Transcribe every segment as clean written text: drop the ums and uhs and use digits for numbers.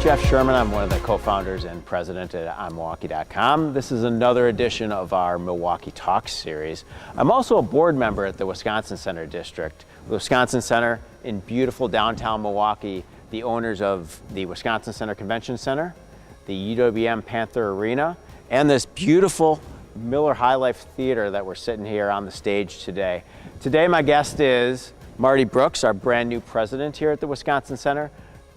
Jeff Sherman. I'm one of the co-founders and president at OnMilwaukee.com. This is another edition of our Milwaukee Talks series. I'm also a board member at the Wisconsin Center District. The Wisconsin Center in beautiful downtown Milwaukee, the owners of the Wisconsin Center Convention Center, the UW-M Panther Arena, and this beautiful Miller High Life Theater that we're sitting here on the stage today. Today my guest is Marty Brooks, our brand new president here at the Wisconsin Center.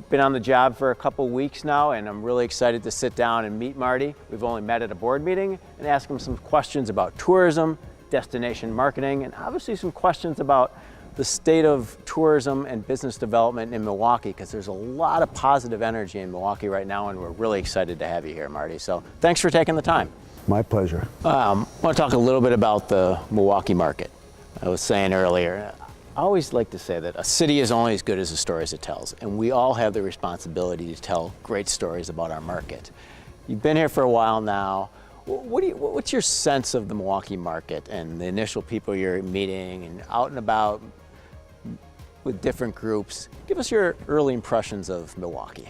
Been on the job for a couple weeks now, and I'm really excited to sit down and meet Marty. We've only met at a board meeting, and ask him some questions about tourism, destination marketing, and obviously some questions about the state of tourism and business development in Milwaukee, because there's a lot of positive energy in Milwaukee right now, and we're really excited to have you here, Marty. So thanks for taking the time. My pleasure. I want to talk a little bit about the Milwaukee market. I was saying earlier, I always like to say that a city is only as good as the stories it tells, and we all have the responsibility to tell great stories about our market. You've been here for a while now. What's your sense of the Milwaukee market and the initial people you're meeting and out and about with different groups? Give us your early impressions of Milwaukee.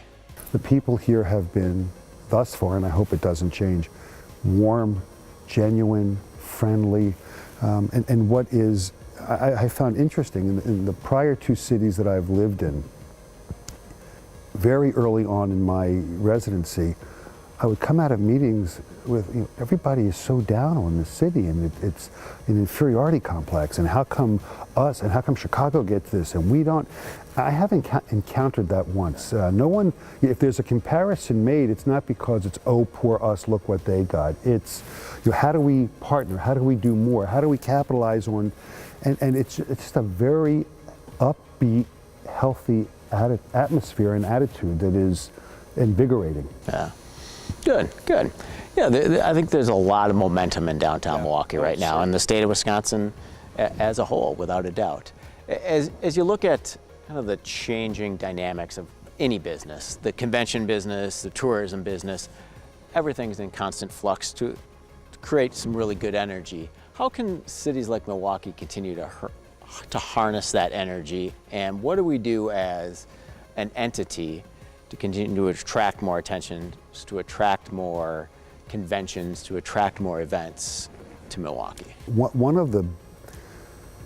The people here have been, thus far, and I hope it doesn't change, warm, genuine, friendly, and what is I found interesting in the prior two cities that I've lived in, very early on in my residency, I would come out of meetings with, everybody is so down on the city, and it's an inferiority complex, and how come us, and how come Chicago gets this, and we don't. I haven't encountered that once. No one, if there's a comparison made, it's not because it's, oh, poor us, look what they got. It's, how do we partner? How do we do more? How do we capitalize on, and it's just a very upbeat, healthy atmosphere and attitude that is invigorating. Yeah. Good, good. Yeah, I think there's a lot of momentum in downtown Milwaukee right now, and the state of Wisconsin as a whole, without a doubt. As you look at kind of the changing dynamics of any business, the convention business, the tourism business, everything's in constant flux to create some really good energy. How can cities like Milwaukee continue to harness that energy, and what do we do as an entity to continue to attract more attention, to attract more conventions, to attract more events to Milwaukee? One of the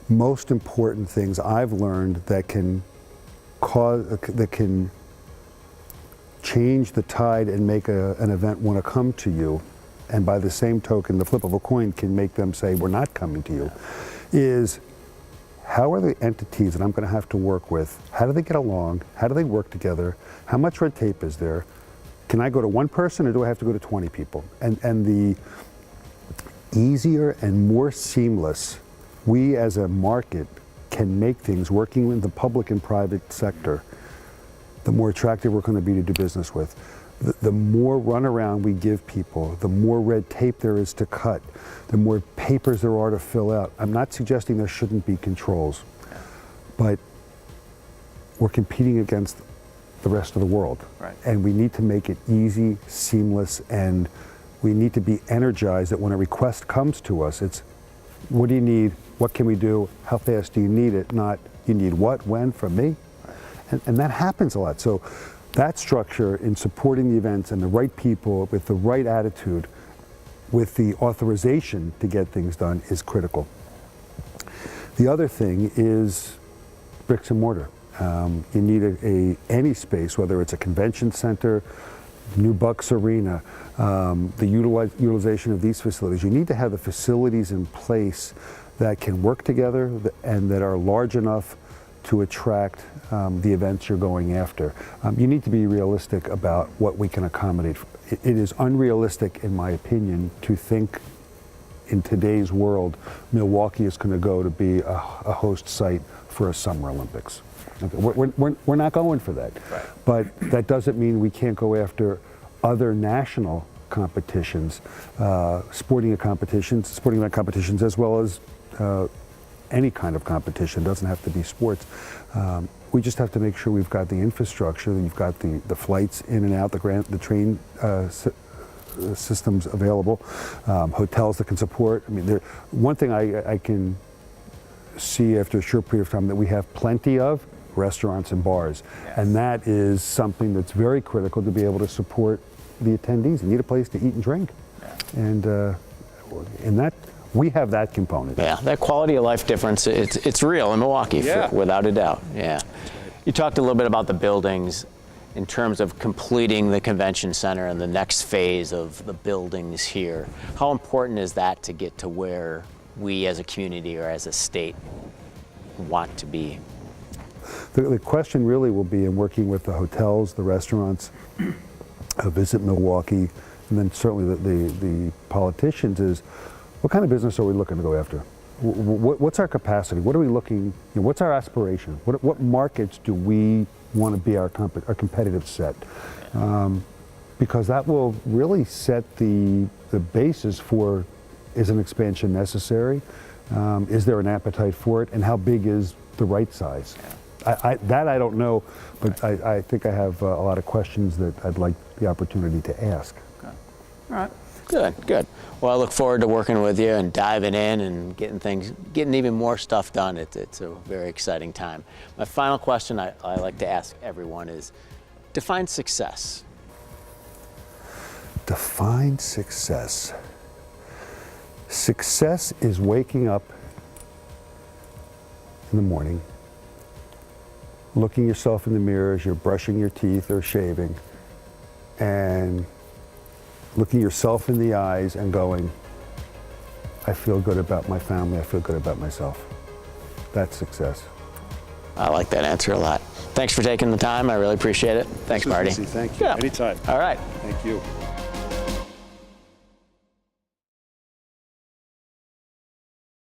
most important things I've learned that can change the tide and make an event want to come to you, and by the same token, the flip of a coin can make them say, we're not coming to you, is how are the entities that I'm going to have to work with, how do they get along, how do they work together, how much red tape is there, can I go to one person or do I have to go to 20 people? And the easier and more seamless we as a market can make things working in the public and private sector, the more attractive we're going to be to do business with. The more runaround we give people, the more red tape there is to cut, the more papers there are to fill out. I'm not suggesting there shouldn't be controls, but we're competing against the rest of the world. Right. And we need to make it easy, seamless, and we need to be energized that when a request comes to us, it's, what do you need? What can we do? How fast do you need it? Not, you need what, when, from me? Right. And that happens a lot. So that structure in supporting the events and the right people with the right attitude, with the authorization to get things done, is critical. The other thing is bricks and mortar. You need any space, whether it's a convention center, new Bucks Arena, the utilization of these facilities. You need to have the facilities in place that can work together and that are large enough to attract the events you're going after. You need to be realistic about what we can accommodate. It is unrealistic, in my opinion, to think in today's world Milwaukee is going to go to be a host site for a Summer Olympics. Okay, we're not going for that. Right. But that doesn't mean we can't go after other national competitions, sporting event competitions, as well as any kind of competition. It doesn't have to be sports. We just have to make sure we've got the infrastructure, that you've got the flights in and out, the train systems available, hotels that can support. I mean, one thing I can see after a short period of time that we have plenty of restaurants and bars. And that is something that's very critical to be able to support the attendees. You need a place to eat and drink. And that, we have that component. Yeah, that quality of life difference, it's real in Milwaukee, without a doubt. Yeah. You talked a little bit about the buildings in terms of completing the convention center and the next phase of the buildings here. How important is that to get to where we as a community or as a state want to be? The question really will be in working with the hotels, the restaurants, Visit Milwaukee, and then certainly the politicians is, what kind of business are we looking to go after? What's our capacity? What are we looking, what's our aspiration? What markets do we want to be our competitive set? Because that will really set the basis for, is an expansion necessary? Is there an appetite for it? And how big is the right size? That I don't know, but I think I have a lot of questions that I'd like the opportunity to ask. Okay. All right. Good. Well, I look forward to working with you and diving in and getting even more stuff done. It's a very exciting time. My final question I like to ask everyone is, define success. Define success. Success is waking up in the morning, looking yourself in the mirror as you're brushing your teeth or shaving, and looking yourself in the eyes and going, I feel good about my family, I feel good about myself. That's success. I like that answer a lot. Thanks for taking the time. I really appreciate it. Thanks, Marty. Thank you. Yeah. Anytime. All right. Thank you.